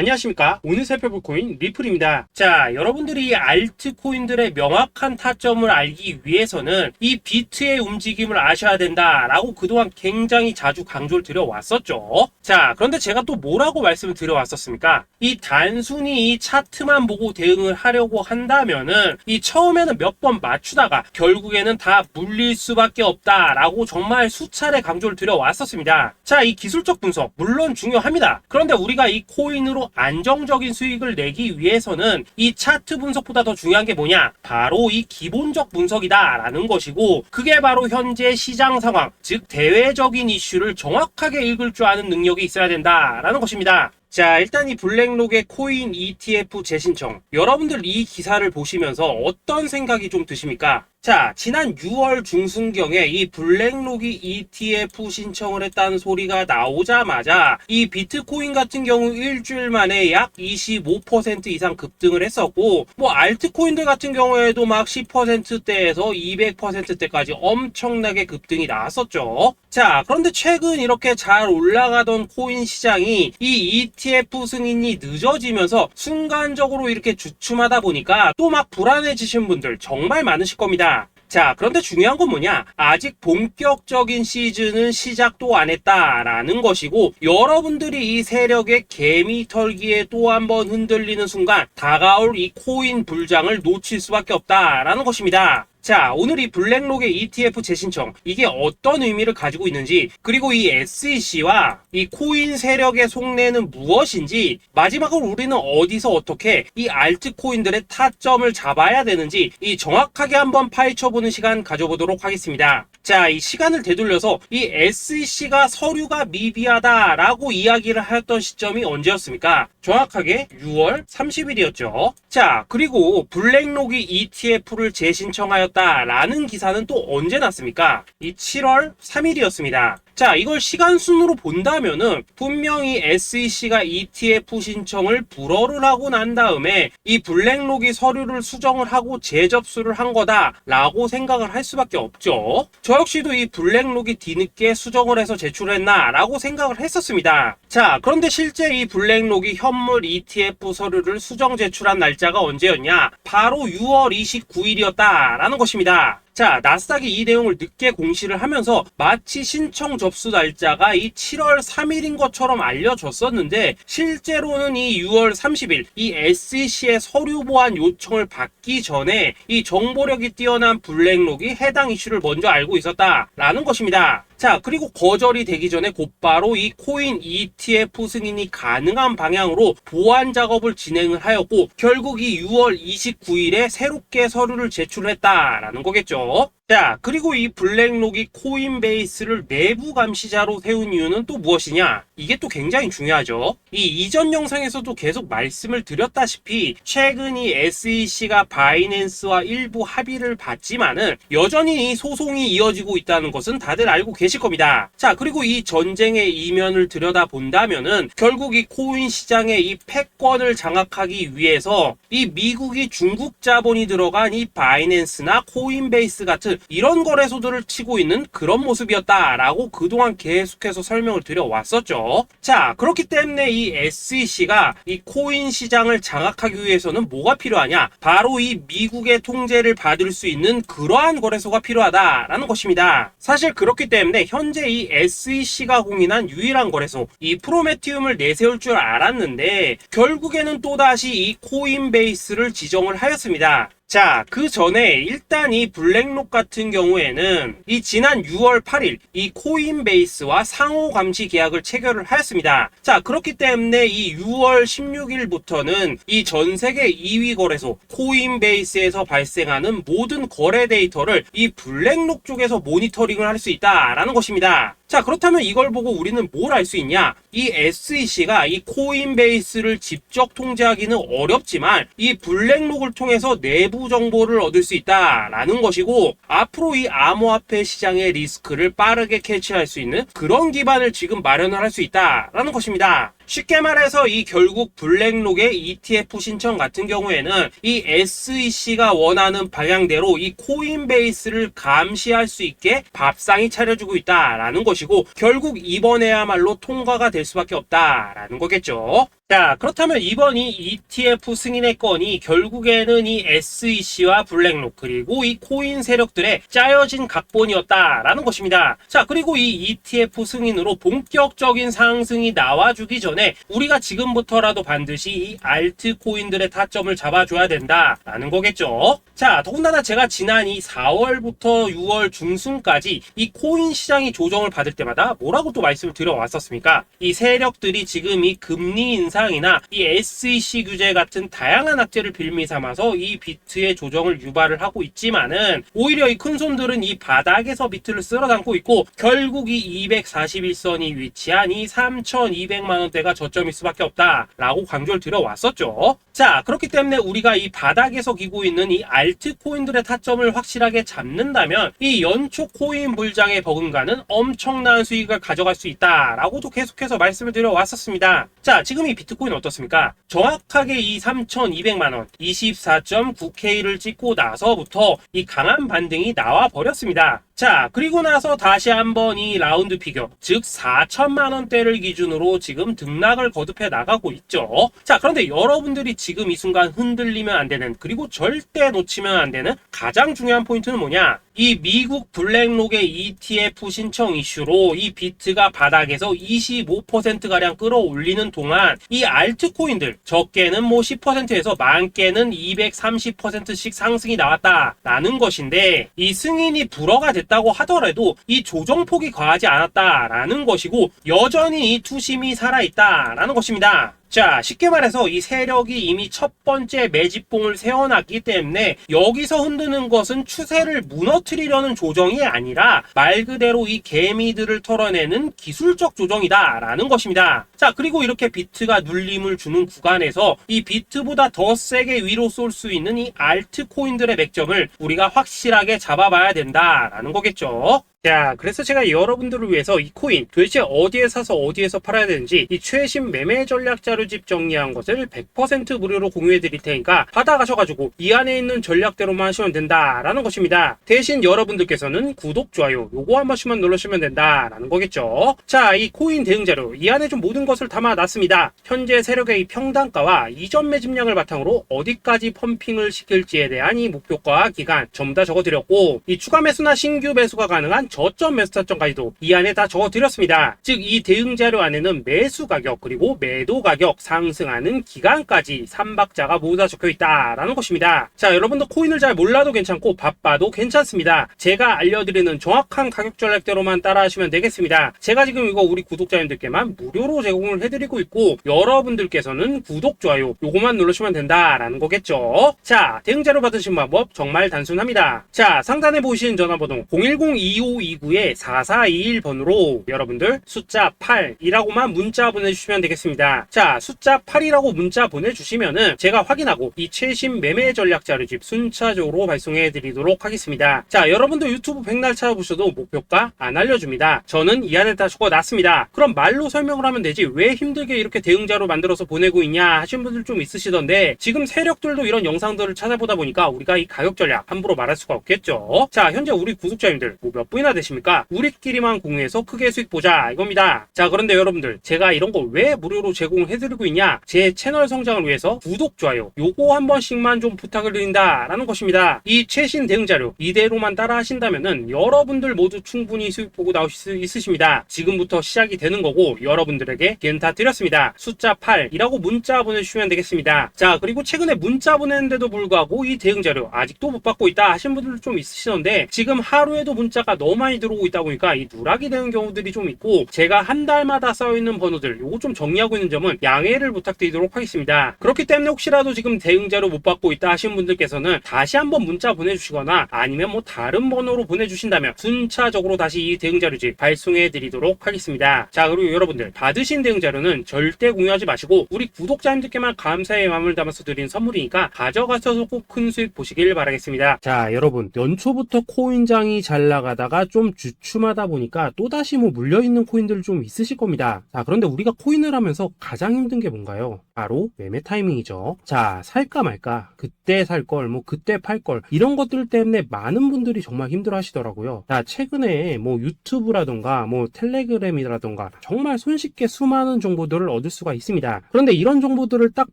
안녕하십니까. 오늘 살펴볼 코인 리플입니다. 자, 여러분들이 알트코인들의 명확한 타점을 알기 위해서는 이 비트의 움직임을 아셔야 된다라고 그동안 굉장히 자주 강조를 드려왔었죠. 자, 그런데 제가 또 뭐라고 말씀을 드려왔었습니까? 이 단순히 이 차트만 보고 대응을 하려고 한다면은 이 처음에는 몇 번 맞추다가 결국에는 다 물릴 수밖에 없다라고 정말 수차례 강조를 드려왔었습니다. 자, 이 기술적 분석 물론 중요합니다. 그런데 우리가 이 코인으로 안정적인 수익을 내기 위해서는 이 차트 분석보다 더 중요한 게 뭐냐? 바로 이 기본적 분석이다 라는 것이고, 그게 바로 현재 시장 상황, 즉 대외적인 이슈를 정확하게 읽을 줄 아는 능력이 있어야 된다라는 것입니다. 자, 일단 이 블랙록의 코인 ETF 재신청, 여러분들 이 기사를 보시면서 어떤 생각이 좀 드십니까? 자, 지난 6월 중순경에 이 블랙록이 ETF 신청을 했다는 소리가 나오자마자 이 비트코인 같은 경우 일주일 만에 약 25% 이상 급등을 했었고, 뭐 알트코인들 같은 경우에도 막 10%대에서 200%대까지 엄청나게 급등이 나왔었죠. 자, 그런데 최근 이렇게 잘 올라가던 코인 시장이 이 ETF 승인이 늦어지면서 순간적으로 이렇게 주춤하다 보니까 또 막 불안해지신 분들 정말 많으실 겁니다. 자, 그런데 중요한 건 뭐냐? 아직 본격적인 시즌은 시작도 안 했다라는 것이고, 여러분들이 이 세력의 개미 털기에 또 한 번 흔들리는 순간 다가올 이 코인 불장을 놓칠 수밖에 없다라는 것입니다. 자, 오늘 이 블랙록의 ETF 재신청, 이게 어떤 의미를 가지고 있는지, 그리고 이 SEC와 이 코인 세력의 속내는 무엇인지, 마지막으로 우리는 어디서 어떻게 이 알트코인들의 타점을 잡아야 되는지 이 정확하게 한번 파헤쳐보는 시간 가져보도록 하겠습니다. 자, 이 시간을 되돌려서 이 SEC가 서류가 미비하다라고 이야기를 하였던 시점이 언제였습니까? 정확하게 6월 30일이었죠. 자, 그리고 블랙록이 ETF를 재신청하였다라는 기사는 또 언제 났습니까? 이 7월 3일이었습니다. 자, 이걸 시간순으로 본다면은 분명히 SEC가 ETF 신청을 불허를 하고 난 다음에 이 블랙록이 서류를 수정을 하고 재접수를 한 거다라고 생각을 할 수밖에 없죠. 저 역시도 이 블랙록이 뒤늦게 수정을 해서 제출했나라고 생각을 했었습니다. 자, 그런데 실제 이 블랙록이 현물 ETF 서류를 수정 제출한 날짜가 언제였냐? 바로 6월 29일이었다라는 것입니다. 자, 나스닥이 이 내용을 늦게 공시를 하면서 마치 신청 접수 날짜가 이 7월 3일인 것처럼 알려졌었는데, 실제로는 이 6월 30일 이 SEC의 서류 보완 요청을 받기 전에 이 정보력이 뛰어난 블랙록이 해당 이슈를 먼저 알고 있었다라는 것입니다. 자, 그리고 거절이 되기 전에 곧바로 이 코인 ETF 승인이 가능한 방향으로 보완 작업을 진행을 하였고, 결국 이 6월 29일에 새롭게 서류를 제출했다라는 거겠죠. 자, 그리고 이 블랙록이 코인베이스를 내부 감시자로 세운 이유는 또 무엇이냐? 이게 또 굉장히 중요하죠. 이 이전 영상에서도 계속 말씀을 드렸다시피 최근 이 SEC가 바이낸스와 일부 합의를 봤지만은 여전히 이 소송이 이어지고 있다는 것은 다들 알고 계실 겁니다. 자, 그리고 이 전쟁의 이면을 들여다본다면은 결국 이 코인 시장의 이 패권을 장악하기 위해서 이 미국이 중국 자본이 들어간 이 바이낸스나 코인베이스 같은 이런 거래소들을 치고 있는 그런 모습이었다라고 그동안 계속해서 설명을 드려왔었죠. 자, 그렇기 때문에 이 SEC가 이 코인 시장을 장악하기 위해서는 뭐가 필요하냐? 바로 이 미국의 통제를 받을 수 있는 그러한 거래소가 필요하다라는 것입니다. 사실 그렇기 때문에 현재 이 SEC가 공인한 유일한 거래소, 이 프로메티움을 내세울 줄 알았는데 결국에는 또다시 이 코인베이스를 지정을 하였습니다. 자, 그 전에 일단 이 블랙록 같은 경우에는 이 지난 6월 8일 이 코인베이스와 상호 감시 계약을 체결을 하였습니다. 자, 그렇기 때문에 이 6월 16일부터는 이 전 세계 2위 거래소 코인베이스에서 발생하는 모든 거래 데이터를 이 블랙록 쪽에서 모니터링을 할 수 있다라는 것입니다. 자, 그렇다면 이걸 보고 우리는 뭘 알 수 있냐? 이 SEC가 이 코인베이스를 직접 통제하기는 어렵지만 이 블랙록을 통해서 내부 정보를 얻을 수 있다라는 것이고, 앞으로 이 암호화폐 시장의 리스크를 빠르게 캐치할 수 있는 그런 기반을 지금 마련을 할 수 있다라는 것입니다. 쉽게 말해서 이 결국 블랙록의 ETF 신청 같은 경우에는 이 SEC가 원하는 방향대로 이 코인베이스를 감시할 수 있게 밥상이 차려주고 있다라는 것이고, 결국 이번에야말로 통과가 될 수밖에 없다라는 거겠죠. 자, 그렇다면 이번 이 ETF 승인의 건이 결국에는 이 SEC와 블랙록 그리고 이 코인 세력들의 짜여진 각본이었다라는 것입니다. 자, 그리고 이 ETF 승인으로 본격적인 상승이 나와주기 전에 우리가 지금부터라도 반드시 이 알트코인들의 타점을 잡아줘야 된다라는 거겠죠. 자, 더군다나 제가 지난 이 4월부터 6월 중순까지 이 코인 시장이 조정을 받을 때마다 뭐라고 또 말씀을 드려왔었습니까? 이 세력들이 지금 이 금리 인상이나 이 SEC 규제 같은 다양한 악재를 빌미 삼아서 이 비트의 조정을 유발을 하고 있지만은 오히려 이 큰손들은 이 바닥에서 비트를 쓸어 담고 있고 결국 이 241선이 위치한 이 3,200만 원대가 저점일 수밖에 없다라고 강조를 드려왔었죠. 자, 그렇기 때문에 우리가 이 바닥에서 기고 있는 이 알트코인들의 타점을 확실하게 잡는다면 이 연초 코인 불장의 버금가는 엄청난 수익을 가져갈 수 있다라고도 계속해서 말씀을 드려왔었습니다. 자, 지금 이 비트코인 어떻습니까? 정확하게 이 3,200만 원 24.9K를 찍고 나서부터 이 강한 반등이 나와 버렸습니다. 자, 그리고 나서 다시 한번 이 라운드 피겨, 즉 4천만 원대를 기준으로 지금 등락을 거듭해 나가고 있죠. 자, 그런데 여러분들이 지금 이 순간 흔들리면 안 되는, 그리고 절대 놓치면 안 되는 가장 중요한 포인트는 뭐냐? 이 미국 블랙록의 ETF 신청 이슈로 이 비트가 바닥에서 25%가량 끌어올리는 동안 이 알트코인들, 적게는 뭐 10%에서 많게는 230%씩 상승이 나왔다라는 것인데, 이 승인이 불허가 됐다고 하더라도 이 조정폭이 과하지 않았다라는 것이고 여전히 이 투심이 살아있다라는 것입니다. 자, 쉽게 말해서 이 세력이 이미 첫 번째 매집봉을 세워놨기 때문에 여기서 흔드는 것은 추세를 무너뜨리려는 조정이 아니라 말 그대로 이 개미들을 털어내는 기술적 조정이다라는 것입니다. 자, 그리고 이렇게 비트가 눌림을 주는 구간에서 이 비트보다 더 세게 위로 쏠 수 있는 이 알트코인들의 맥점을 우리가 확실하게 잡아봐야 된다라는 거겠죠. 자, 그래서 제가 여러분들을 위해서 이 코인 도대체 어디에 사서 어디에서 팔아야 되는지 이 최신 매매 전략 자료집 정리한 것을 100% 무료로 공유해 드릴 테니까 받아가셔가지고 이 안에 있는 전략대로만 하시면 된다라는 것입니다. 대신 여러분들께서는 구독, 좋아요 요거 한 번씩만 눌러주시면 된다라는 거겠죠. 자, 이 코인 대응 자료 이 안에 좀 모든 것을 담아놨습니다. 현재 세력의 이 평단가와 이전 매집량을 바탕으로 어디까지 펌핑을 시킬지에 대한 이 목표가 기간 전부 다 적어드렸고, 이 추가 매수나 신규 매수가 가능한 저점 매수 타점까지도 이 안에 다 적어드렸습니다. 즉 이 대응 자료 안에는 매수 가격 그리고 매도 가격, 상승하는 기간까지 3박자가 모두 다 적혀있다라는 것입니다. 자, 여러분도 코인을 잘 몰라도 괜찮고 바빠도 괜찮습니다. 제가 알려드리는 정확한 가격 전략대로만 따라하시면 되겠습니다. 제가 지금 이거 우리 구독자님들께만 무료로 제공을 해드리고 있고 여러분들께서는 구독, 좋아요 요거만 누르시면 된다라는 거겠죠. 자, 대응 자료 받으신 방법 정말 단순합니다. 자, 상단에 보이시는 전화번호 010-2529-4421번으로 여러분들 숫자 8이라고만 문자 보내주시면 되겠습니다. 자, 숫자 8이라고 문자 보내주시면은 제가 확인하고 이 최신 매매 전략 자료집 순차적으로 발송해 드리도록 하겠습니다. 자, 여러분도 유튜브 백날 찾아보셔도 목표가 안 알려줍니다. 저는 이 안에 다 적어놨습니다. 그럼 말로 설명을 하면 되지 왜 힘들게 이렇게 대응자로 만들어서 보내고 있냐 하신 분들 좀 있으시던데, 지금 세력들도 이런 영상들을 찾아보다 보니까 우리가 이 가격 전략 함부로 말할 수가 없겠죠. 자, 현재 우리 구독자님들 뭐 몇 분이나 되십니까? 우리끼리만 공유해서 크게 수익 보자 이겁니다. 자, 그런데 여러분들 제가 이런 거 왜 무료로 제공해드리고 있냐? 제 채널 성장을 위해서 구독, 좋아요 요거 한 번씩만 좀 부탁을 드린다라는 것입니다. 이 최신 대응 자료 이대로만 따라 하신다면은 여러분들 모두 충분히 수익 보고 나오실 수 있으십니다. 지금부터 시작이 되는 거고 여러분들에게 기회는 다 드렸습니다. 숫자 8이라고 문자 보내주시면 되겠습니다. 자, 그리고 최근에 문자 보냈는데도 불구하고 이 대응 자료 아직도 못 받고 있다 하신 분들 좀 있으시던데, 지금 하루에도 문자가 너무 많이 들어오고 있다 보니까 이 누락이 되는 경우들이 좀 있고 제가 한 달마다 쌓여있는 번호들 요거 좀 정리하고 있는 점은 양해를 부탁드리도록 하겠습니다. 그렇기 때문에 혹시라도 지금 대응자료 못 받고 있다 하시는 분들께서는 다시 한번 문자 보내주시거나 아니면 뭐 다른 번호로 보내주신다면 순차적으로 다시 이 대응자료집 발송해 드리도록 하겠습니다. 자, 그리고 여러분들 받으신 대응자료는 절대 공유하지 마시고 우리 구독자님들께만 감사의 마음을 담아서 드린 선물이니까 가져가셔서 꼭 큰 수익 보시길 바라겠습니다. 자, 여러분 연초부터 코인장이 잘 나가다가 좀 주춤하다 보니까 또다시 뭐 물려있는 코인들 좀 있으실 겁니다. 자, 그런데 우리가 코인을 하면서 가장 힘든 게 뭔가요? 바로 매매 타이밍이죠. 자, 살까 말까, 그때 살 걸, 뭐 그때 팔 걸, 이런 것들 때문에 많은 분들이 정말 힘들어 하시더라고요. 자, 최근에 뭐 유튜브라던가 뭐 텔레그램이라던가 정말 손쉽게 수많은 정보들을 얻을 수가 있습니다. 그런데 이런 정보들을 딱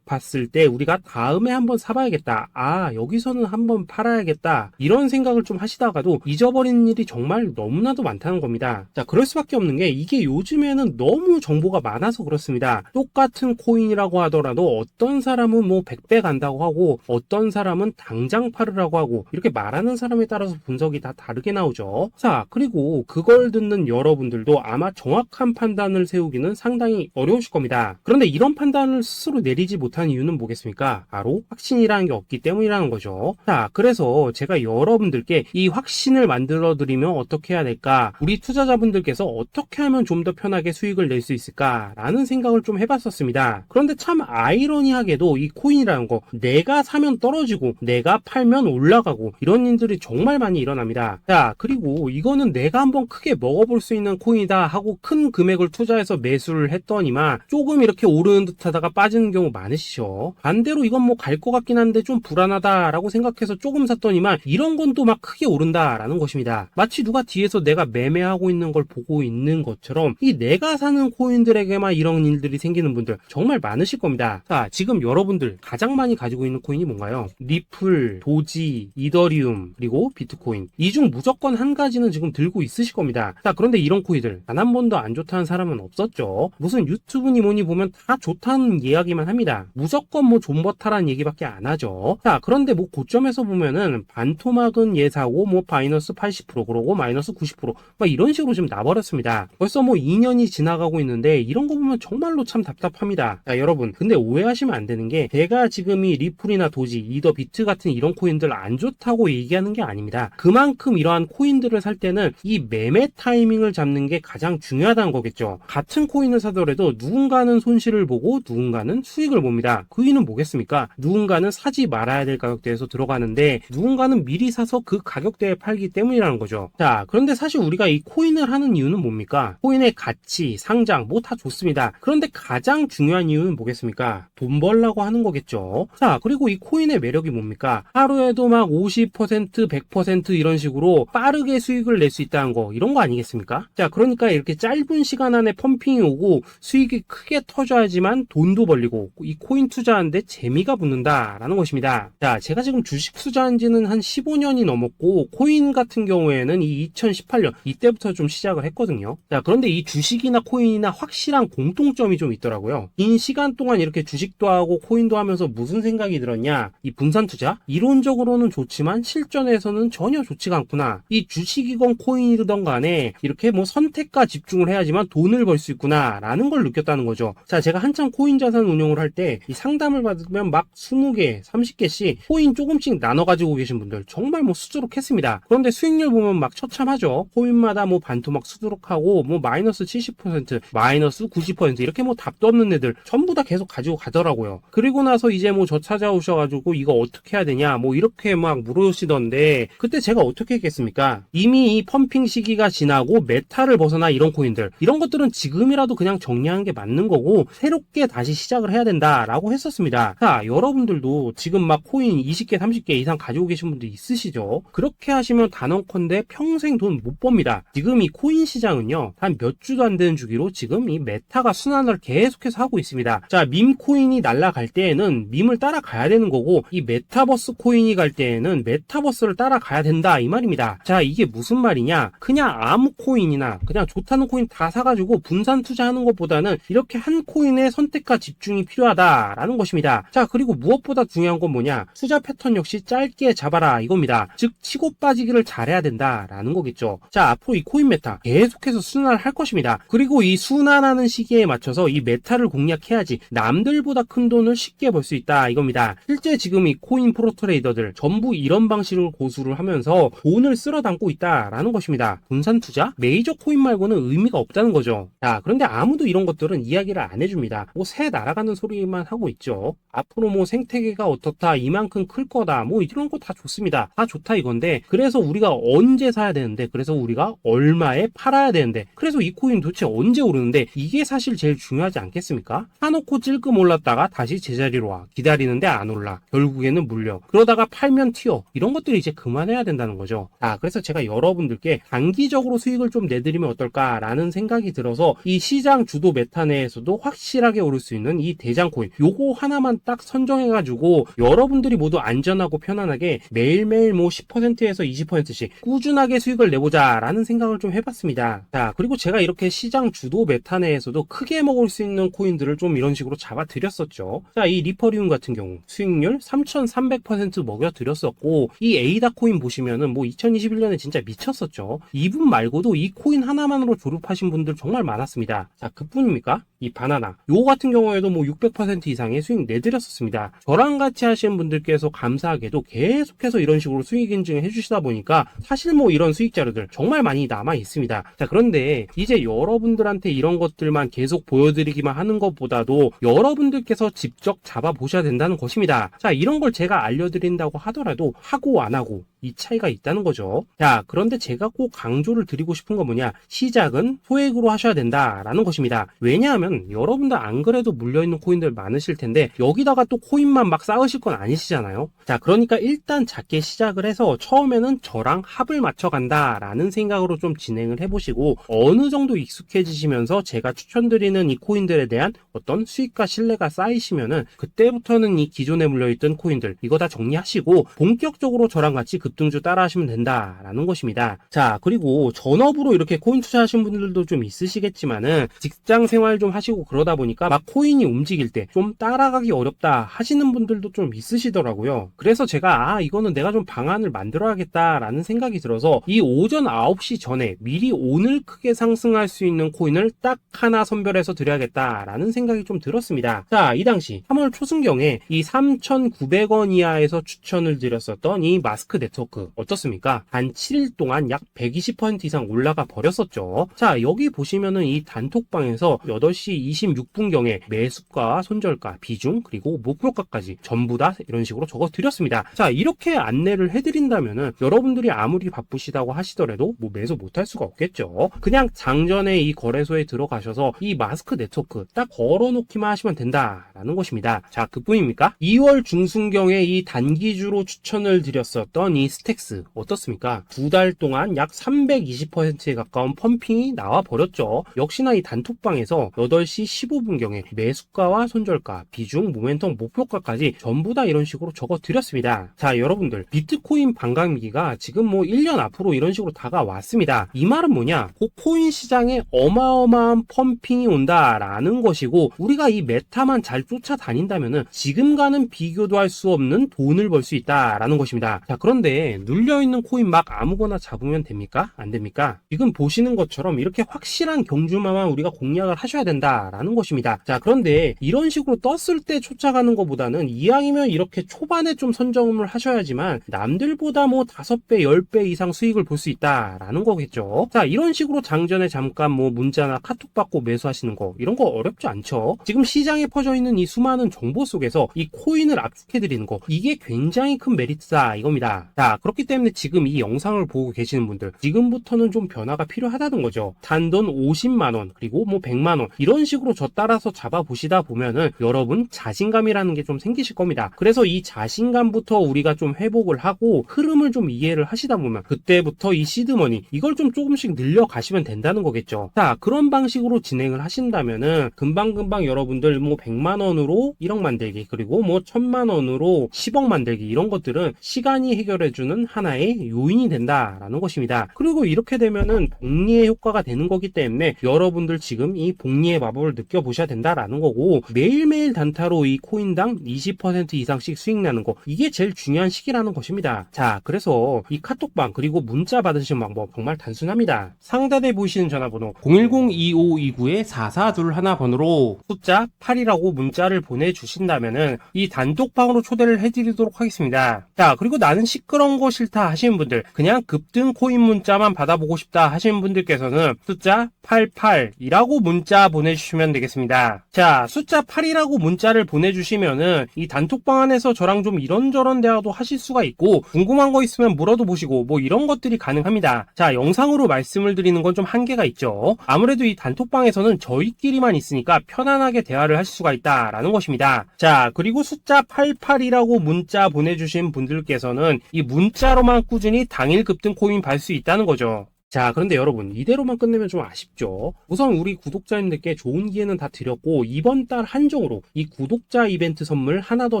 봤을 때 우리가 다음에 한번 사봐야겠다, 아 여기서는 한번 팔아야겠다, 이런 생각을 좀 하시다가도 잊어버리는 일이 정말 너무나도 많다는 겁니다. 자, 그럴 수밖에 없는 게 이게 요즘에는 너무 정보가 많아서 그렇습니다. 똑같은 코인이라고 하더라도 어떤 사람은 뭐 100배 간다고 하고 어떤 사람은 당장 팔으라고 하고, 이렇게 말하는 사람에 따라서 분석이 다 다르게 나오죠. 자, 그리고 그걸 듣는 여러분들도 아마 정확한 판단을 세우기는 상당히 어려우실 겁니다. 그런데 이런 판단을 스스로 내리지 못한 이유는 뭐겠습니까? 바로 확신이라는 게 없기 때문이라는 거죠. 자, 그래서 제가 여러분들께 이 확신을 만들어 드리면 어떻게 해야 될까, 우리 투자자분들께서 어떻게 하면 좀 더 편하게 수익을 낼 수 있을까 라는 생각을 좀 해봤었습니다. 그런데 참 아이러니하게도 이 코인이라는 거, 내가 사면 떨어지고 내가 팔면 올라가고 이런 일들이 정말 많이 일어납니다. 자, 그리고 이거는 내가 한번 크게 먹어볼 수 있는 코인이다 하고 큰 금액을 투자해서 매수를 했더니만 조금 이렇게 오르는 듯 하다가 빠지는 경우 많으시죠. 반대로 이건 뭐 갈 것 같긴 한데 좀 불안하다 라고 생각해서 조금 샀더니만 이런 건 또 막 크게 오른다 라는 것입니다. 마치 누가 뒤에서 내가 매매하고 있는 걸 보고 있는 것처럼 이 내가 사는 코인들에게만 이런 일들이 생기는 분들 정말 많으실 겁니다. 자, 지금 여러분들 가장 많이 가지고 있는 코인이 뭔가요? 리플, 도지, 이더리움, 그리고 비트코인. 이 중 무조건 한 가지는 지금 들고 있으실 겁니다. 자, 그런데 이런 코인들 단 한 번도 안 좋다는 사람은 없었죠. 무슨 유튜브니 뭐니 보면 다 좋다는 이야기만 합니다. 무조건 뭐 존버타라는 얘기밖에 안 하죠. 자, 그런데 뭐 고점에서 보면은 반토막은 예사고 뭐 마이너스 80% 그러고 마이너스 90% 막 이런 식으로 지금 나버렸습니다. 벌써 뭐 2년이 지나가고 있는데 이런 거 보면 정말로 참 답답합니다. 자, 여러분, 근데 오해하시면 안 되는 게 제가 지금 이 리플이나 도지, 이더, 비트 같은 이런 코인들 안 좋다고 얘기하는 게 아닙니다. 그만큼 이러한 코인들을 살 때는 이 매매 타이밍을 잡는 게 가장 중요하다는 거겠죠. 같은 코인을 사더라도 누군가는 손실을 보고 누군가는 수익을 봅니다. 그 이유는 뭐겠습니까? 누군가는 사지 말아야 될 가격대에서 들어가는데 누군가는 미리 사서 그 가격대에 팔기 때문이라는 거죠. 자, 그런데 사실 우리가 이 코인을 하는 이유는 뭡니까? 코인의 가치, 상장 뭐 다 좋습니다. 그런데 가장 중요한 이유는 뭐겠습니까? 돈 벌라고 하는 거겠죠. 자, 그리고 이 코인의 매력이 뭡니까? 하루에도 막 50%, 100% 이런 식으로 빠르게 수익을 낼 수 있다는 거, 이런 거 아니겠습니까? 자, 그러니까 이렇게 짧은 시간 안에 펌핑이 오고 수익이 크게 터져야지만 돈도 벌리고 이 코인 투자하는데 재미가 붙는다라는 것입니다. 자, 제가 지금 주식 투자한 지는 한 15년이 넘었고 코인 같은 경우에는 이 2018년 이때부터 좀 시작을 했거든요. 자, 그런데 이 주식이나 코인이나 확실한 공통점이 좀 있더라고요. 긴 시간 동안 이렇게 주식도 하고 코인도 하면서 무슨 생각이 들었냐? 이 분산 투자? 이론적으로는 좋지만 실전에서는 전혀 좋지가 않구나. 이 주식이건 코인이든 간에 이렇게 뭐 선택과 집중을 해야지만 돈을 벌 수 있구나 라는 걸 느꼈다는 거죠. 자, 제가 한참 코인 자산 운용을 할 때 이 상담을 받으면 막 20개, 30개씩 코인 조금씩 나눠 가지고 계신 분들 정말 뭐 수두룩했습니다. 그런데 수익률 보면 막 처참하죠. 코인마다 뭐 반토막 수두룩하고 뭐 마이너스 70%, 마이너스 90% 이렇게 뭐 답도 없는 애들 전부 다 계속 가지고 가더라고요. 그리고 나서 이제 뭐 저 찾아오셔가지고 이거 어떻게 해야 되냐 뭐 이렇게 막 물으시던데 그때 제가 어떻게 했겠습니까? 이미 이 펌핑 시기가 지나고 메타를 벗어나 이런 코인들, 이런 것들은 지금이라도 그냥 정리하는 게 맞는 거고 새롭게 다시 시작을 해야 된다라고 했었습니다. 자, 여러분들도 지금 막 코인 20개, 30개 이상 가지고 계신 분들 있으시죠? 그렇게 하시면 단언컨대 평생 돈 못 법니다. 지금 이 코인 시장은요, 한 몇 주도 안 되는 주기로 지금 이 메타가 순환을 계속해서 하고 있습니다. 자, 밈 코인이 날아갈 때에는 밈을 따라가야 되는 거고 이 메타버스 코인이 갈 때에는 메타버스를 따라가야 된다 이 말입니다. 자, 이게 무슨 말이냐? 그냥 아무 코인이나 그냥 좋다는 코인 다 사가지고 분산 투자하는 것보다는 이렇게 한 코인에 선택과 집중이 필요하다라는 것입니다. 자, 그리고 무엇보다 중요한 건 뭐냐? 투자 패턴 역시 짧게 잡아라 이겁니다. 즉 치고 빠지기를 잘해야 된다라는 거겠죠. 자, 앞으로 이 코인 메타 계속해서 순환을 할 것입니다. 그리고 이 순환하는 시기에 맞춰서 이 메타를 공략해야지 남들보다 큰 돈을 쉽게 벌 수 있다 이겁니다. 실제 지금 이 코인 프로 트레이더들 전부 이런 방식으로 고수를 하면서 돈을 쓸어 담고 있다라는 것입니다. 분산 투자? 메이저 코인 말고는 의미가 없다는 거죠. 자, 그런데 아무도 이런 것들은 이야기를 안 해줍니다. 뭐 새 날아가는 소리만 하고 있죠. 앞으로 뭐 생태계가 어떻다, 이만큼 클 거다, 뭐 이런 거 다 좋습니다. 다 좋다 이건데 그래서 우리가 언제 사야 되는 되는데, 그래서 우리가 얼마에 팔아야 되는데, 그래서 이 코인 도대체 언제 오르는데, 이게 사실 제일 중요하지 않겠습니까? 사놓고 찔끔 올랐다가 다시 제자리로 와. 기다리는데 안 올라. 결국에는 물려. 그러다가 팔면 튀어. 이런 것들이 이제 그만해야 된다는 거죠. 그래서 제가 여러분들께 단기적으로 수익을 좀 내드리면 어떨까라는 생각이 들어서 이 시장 주도 메타 내에서도 확실하게 오를 수 있는 이 대장 코인, 요거 하나만 딱 선정해가지고 여러분들이 모두 안전하고 편안하게 매일매일 뭐 10%에서 20%씩 꾸준하게 수익을 내보자라는 생각을 좀 해봤습니다. 자, 그리고 제가 이렇게 시장 주도 메타 내에서도 크게 먹을 수 있는 코인들을 좀 이런 식으로 잡아드렸었죠. 자, 이 리퍼리움 같은 경우 수익률 3,300% 먹여드렸었고, 이 에이다 코인 보시면은 뭐 2021년에 진짜 미쳤었죠. 이분 말고도 이 코인 하나만으로 졸업하신 분들 정말 많았습니다. 자, 그뿐입니까? 이 바나나 요 같은 경우에도 뭐 600% 이상의 수익 내드렸었습니다. 저랑 같이 하시는 분들께서 감사하게도 계속해서 이런 식으로 수익 인증을 해주시다 보니까 사실 뭐 이런 수익 자료들 정말 많이 남아 있습니다. 자, 그런데 이제 여러분들한테 이런 것들만 계속 보여드리기만 하는 것보다도 여러분들께서 직접 잡아보셔야 된다는 것입니다. 자, 이런 걸 제가 알려드린다고 하더라도 하고 안 하고 이 차이가 있다는 거죠. 자, 그런데 제가 꼭 강조를 드리고 싶은 건 뭐냐, 시작은 소액으로 하셔야 된다라는 것입니다. 왜냐하면 여러분들 안 그래도 물려있는 코인들 많으실 텐데 여기다가 또 코인만 막 쌓으실 건 아니시잖아요. 자, 그러니까 일단 작게 시작을 해서 처음에는 저랑 합을 맞춰간다라는 생각으로 좀 진행을 해보시고, 어느 정도 익숙해지시면서 제가 추천드리는 이 코인들에 대한 어떤 수익과 신뢰가 쌓이시면은 그때부터는 이 기존에 물려있던 코인들 이거 다 정리하시고 본격적으로 저랑 같이 급등주 따라 하시면 된다라는 것입니다. 자, 그리고 전업으로 이렇게 코인 투자하신 분들도 좀 있으시겠지만은 직장 생활 좀 하시고 그러다 보니까 막 코인이 움직일 때 좀 따라가기 어렵다 하시는 분들도 좀 있으시더라고요. 그래서 제가 이거는 내가 좀 방안을 만들어야겠다라는 생각이 들어서 이 오전 9시 전에 미리 오늘 크게 상승할 수 있는 코인을 딱 하나 선별해서 드려야겠다라는 생각이 좀 들었습니다. 자, 이 당시 3월 초순경에 이 3,900원 이하에서 추천을 드렸었던 이 마스크 네트워크 어떻습니까? 단 7일 동안 약 120% 이상 올라가 버렸었죠. 자, 여기 보시면은 이 단톡방에서 8시 26분경에 매수가, 손절가, 비중, 그리고 목표가까지 전부 다 이런 식으로 적어 드렸습니다. 자, 이렇게 안내를 해드린다면은 여러분들이 아무리 바쁘시다고 하시더라도 뭐 매수 못할 수가 없겠죠. 그냥 장전에 이 거래소에 들어가셔서 이 마스크 네트워크 딱 걸어놓기만 하시면 된다라는 것입니다. 자, 그뿐입니까? 2월 중순경에 이 단기주로 추천을 드렸었던 이 스택스 어떻습니까? 2달 동안 약 320%에 가까운 펌핑이 나와 버렸죠. 역시나 이 단톡방에서 8시 15분경에 매수가와 손절가, 비중, 모멘텀, 목표가까지 전부 다 이런 식으로 적어 드렸습니다. 자, 여러분들 비트코인 반감기가 지금 뭐 1년 앞으로 이런 식으로 다가왔습니다. 이 말은 뭐냐? 그 코인 시장에 어마어마한 펌핑이 온다라는 것이고, 우리가 이 메타만 잘 쫓아다닌다면은 지금과는 비교도 할 수 없는 돈을 벌 수 있다라는 것입니다. 자, 그런데 눌려있는 코인 막 아무거나 잡으면 됩니까? 안 됩니까? 지금 보시는 것처럼 이렇게 확실한 경주마만 우리가 공략을 하셔야 된다라는 것입니다. 자, 그런데 이런 식으로 떴을 때 쫓아가는 것보다는 이왕이면 이렇게 초반에 좀 선점을 하셔야지만 남들보다 뭐 5배, 10배 이상 수익을 볼 수 있다라는 거겠죠. 자, 이런 식으로 장전에 잠깐 뭐 문자나 카톡 받고 매수하시는 거 이런 거 어렵지 않죠. 지금 시장에 퍼져 있는 이 수많은 정보 속에서 이 코인을 압축해드리는 거, 이게 굉장히 큰 메리트다 이겁니다. 자, 그렇기 때문에 지금 이 영상을 보고 계시는 분들 지금부터는 좀 변화가 필요하다는 거죠. 단돈 50만원 그리고 뭐 100만원 이런 식으로 저 따라서 잡아보시다 보면은 여러분 자신감이라는 게 좀 생기실 겁니다. 그래서 이 자신감부터 우리가 좀 회복을 하고 흐름을 좀 이해를 하시다 보면 그때부터 이 시드머니 이걸 좀 조금씩 늘려가시면 된다는 거겠죠. 자, 그런 방식으로 진행을 하신다면은 금방금방 여러분들 뭐 100만원으로 1억 만들기, 그리고 뭐 1000만원으로 10억 만들기, 이런 것들은 시간이 해결해주는 하나의 요인이 된다라는 것입니다. 그리고 이렇게 되면은 복리의 효과가 되는 거기 때문에 여러분들 지금 이 복리의 마법을 느껴보셔야 된다라는 거고, 매일매일 단타로 이 코인당 20% 이상씩 수익 나는 거, 이게 제일 중요한 시기라는 것입니다. 자, 그래서 이 카톡방 그리고 문자 받으시는 방법 정말 단순합니다. 상단에 보이시는 전화번호 010-2529-4421번으로 숫자 8이라고 문자를 보내주신다면은 이 단톡방으로 초대를 해드리도록 하겠습니다. 자, 그리고 나는 시끄러운 촌스러운 거 싫다 하시는 분들, 그냥 급등 코인 문자만 받아보고 싶다 하시는 분들께서는 숫자 88이라고 문자 보내주시면 되겠습니다. 자, 숫자 8이라고 문자를 보내주시면은 이 단톡방 안에서 저랑 좀 이런저런 대화도 하실 수가 있고, 궁금한 거 있으면 물어도 보시고 뭐 이런 것들이 가능합니다. 자, 영상으로 말씀을 드리는 건 좀 한계가 있죠. 아무래도 이 단톡방에서는 저희끼리만 있으니까 편안하게 대화를 하실 수가 있다라는 것입니다. 자, 그리고 숫자 88이라고 문자 보내주신 분들께서는 이 문자로만 꾸준히 당일 급등 코인 받을 수 있다는 거죠. 자, 그런데 여러분, 이대로만 끝내면 좀 아쉽죠. 우선 우리 구독자님들께 좋은 기회는 다 드렸고, 이번 달 한정으로 이 구독자 이벤트 선물 하나 더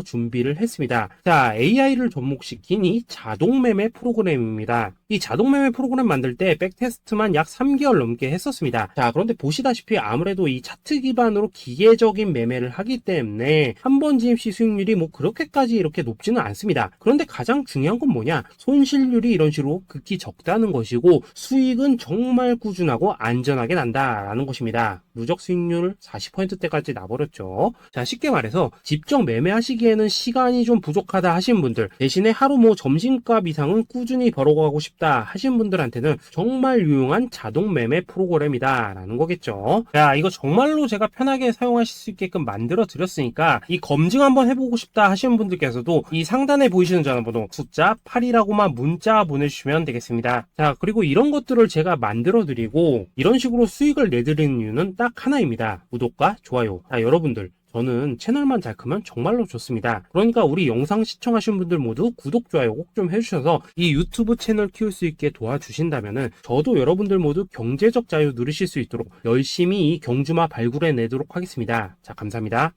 준비를 했습니다. 자, AI를 접목시킨 이 자동 매매 프로그램입니다. 이 자동 매매 프로그램 만들 때 백테스트만 약 3개월 넘게 했었습니다. 자, 그런데 보시다시피 아무래도 이 차트 기반으로 기계적인 매매를 하기 때문에 한 번 진입 시 수익률이 뭐 그렇게까지 이렇게 높지는 않습니다. 그런데 가장 중요한 건 뭐냐? 손실률이 이런 식으로 극히 적다는 것이고, 수익은 정말 꾸준하고 안전하게 난다라는 것입니다. 누적 수익률 40%대까지 나버렸죠. 자, 쉽게 말해서 직접 매매하시기에는 시간이 좀 부족하다 하시는 분들, 대신에 하루 뭐 점심값 이상은 꾸준히 벌어가고 싶다 하시는 분들한테는 정말 유용한 자동 매매 프로그램이다 라는 거겠죠. 자, 이거 정말로 제가 편하게 사용하실 수 있게끔 만들어 드렸으니까 이 검증 한번 해보고 싶다 하시는 분들께서도 이 상단에 보이시는 전화번호 숫자 8이라고만 문자 보내주시면 되겠습니다. 자, 그리고 이런 것들을 제가 만들어 드리고 이런 식으로 수익을 내드리는 이유는 딱 하나입니다. 구독과 좋아요. 자, 여러분들, 저는 채널만 잘 크면 정말로 좋습니다. 그러니까 우리 영상 시청하신 분들 모두 구독, 좋아요 꼭 좀 해주셔서 이 유튜브 채널 키울 수 있게 도와주신다면은 저도 여러분들 모두 경제적 자유 누리실 수 있도록 열심히 이 경주마 발굴해 내도록 하겠습니다. 자, 감사합니다.